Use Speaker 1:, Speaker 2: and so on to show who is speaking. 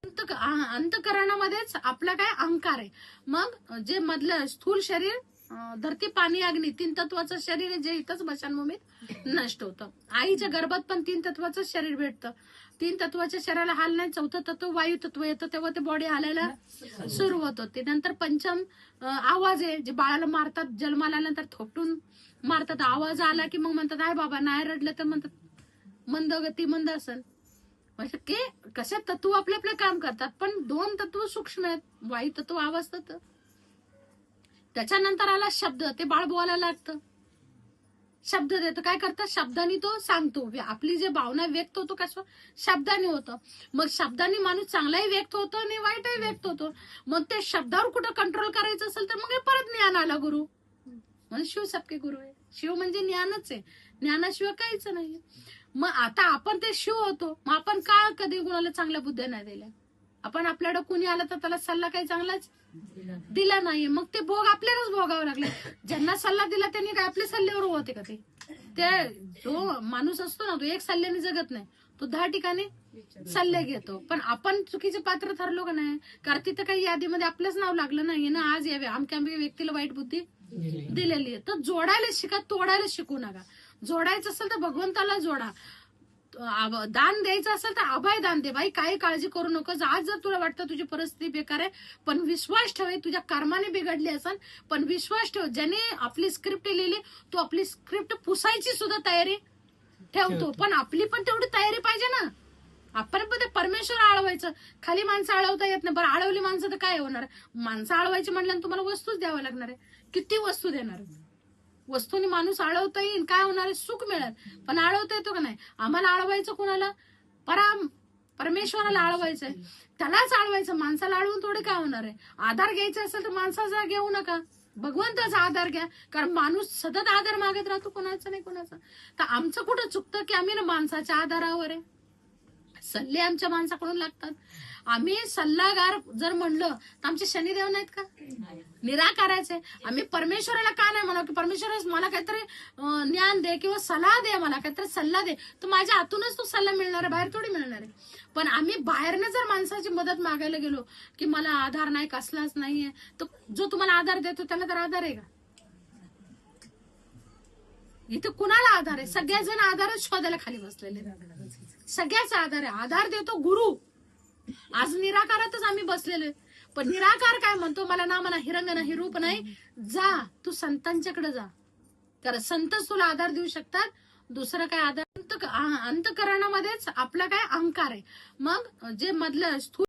Speaker 1: अंतकरणामध्येच आपला काय अहंकार आहे. मग जे मधलं स्थूल शरीर, धरती पाणी अग्नी, 3 तत्वाचं शरीर आहे, जे इथंच स्मशानभूमीत नष्ट होतं. आईच्या गर्भात पण 3 तत्वाचं शरीर भेटतं. 3 तत्वाच्या शरीराला हाल नाही. 4थं तत्व वायू तत्व येतं, तेव्हा ते बॉडी हालायला सुरुवात होते. नंतर पंचम आवाज आहे, जे बाळाला मारतात, जन्माला आल्यानंतर थोपटून मारतात. आवाज आला की मग म्हणतात आहे बाबा, नाही रडलं तर म्हणतात मंद गती मंद असेल. म्हणजे की कसे तत्व आपले आपले काम करतात, पण 2 तत्व सूक्ष्म आहेत, वायू तत्व आवाज तत्व. त्याच्यानंतर आला शब्द, ते बाळ बोलायला लागतं. शब्द देतो, काय करतात, शब्दांनी तो सांगतो. आपली जे भावना व्यक्त होतो कसं शब्दाने होतं. मग शब्दांनी माणूस चांगलाही व्यक्त होतो आणि वाईटही व्यक्त होतो. मग ते शब्दावर कुठं कंट्रोल करायचं असेल तर मग हे परत ज्ञान आला गुरु. म्हणजे शिव सबके गुरु आहे. शिव म्हणजे ज्ञानच आहे, ज्ञानाशिवाय काहीच नाही. मग आता आपण ते शिव होतो, मग आपण का कधी कुणाला चांगल्या बुद्ध्या नाही दिल्या? आपण आपल्याकडे कुणी आलं तर त्याला सल्ला काही चांगलाच दिला नाही. मग ते भोग आपल्यालाच भोगावं लागले. ज्यांना सल्ला दिला त्यांनी काय आपल्या सल्ल्यावर होते का? ते जो माणूस असतो ना, तो एक सल्ल्याने जगत नाही, तो 10 ठिकाणी सल्ले घेतो. पण आपण चुकीचे पात्र ठरलो का नाही? कारण तिथं काही यादीमध्ये आपलंच नाव लागलं नाही ना, आज या आमच्या व्यक्तीला वाईट बुद्धी दिलेली आहे. तर जोडायला शिका, तोडायला शिकू नका. जोडायचं असेल तर भगवंताला जोडा. दान द्यायचं असेल तर अभय दान दे. बाई काही काळजी करू नकोस. आज जर तुला वाटतं तुझी परिस्थिती बेकार आहे, पण विश्वास ठेव, तुझ्या कर्माने बिघडली असेल, पण विश्वास ठेव, ज्याने आपली स्क्रिप्ट लिहिली तो आपली स्क्रिप्ट पुसायची सुद्धा तयारी ठेवतो. पण आपली पण तेवढी तयारी पाहिजे ना. आपण पण ते परमेश्वर आळवायचं. खाली माणसं आळवता येत नाही. बरं, आळवली माणसं तर काय होणार? माणसं आळवायची म्हटल्यानं तुम्हाला वस्तूच द्यावं लागणार आहे. किती वस्तू देणार? वस्तूने माणूस आळवता येईल, काय होणार आहे? सुख मिळेल. पण आळवता येतो का नाही? आम्हाला आळवायचं कुणाला? परमेश्वराला आळवायचंय, त्यालाच आळवायचं. माणसाला आळवून थोडे काय होणार आहे? आधार घ्यायचा असेल तर माणसाचा घेऊ नका, भगवंताचा आधार घ्या. कारण माणूस सतत आधार मागत राहतो, कोणाचा नाही कोणाचा. तर आमचं कुठं चुकतं की आम्ही ना माणसाच्या आधारावर आहे. सल्ले आमच्या माणसाकडून लागतात. आम्ही सल्लागार जर म्हणलं तर आमचे शनिदेव नाहीत का? निराकारायचे. आम्ही परमेश्वराला का नाही म्हणा की परमेश्वर मला काहीतरी ज्ञान दे किंवा सल्ला दे, मला काहीतरी सल्ला दे, तर माझ्या हातूनच तो सल्ला मिळणार आहे, बाहेर थोडी मिळणार आहे. पण आम्ही बाहेरनं जर माणसाची मदत मागायला गेलो की मला आधार नाही, कसलाच नाहीये, तर जो तुम्हाला आधार देतो त्याला तर आधार आहे का? इथे कुणाला आधार आहे? सगळ्याजण आधारच शोधायला खाली बसलेले. सगळ्याचा आधार आहे. आधार देतो गुरु. आज निराकारातच आम्ही बसलेले. पण निराकार काय म्हणतो? मला ना म्हणा हिरंग नाही, रूप नाही, जा तू संतांच्याकडे जा. कारण संतच तुला आधार देऊ शकतात. दुसरं काय आधार? अंतकरणामध्येच आपला काय अहंकार आहे. मग जे मधलं स्थूल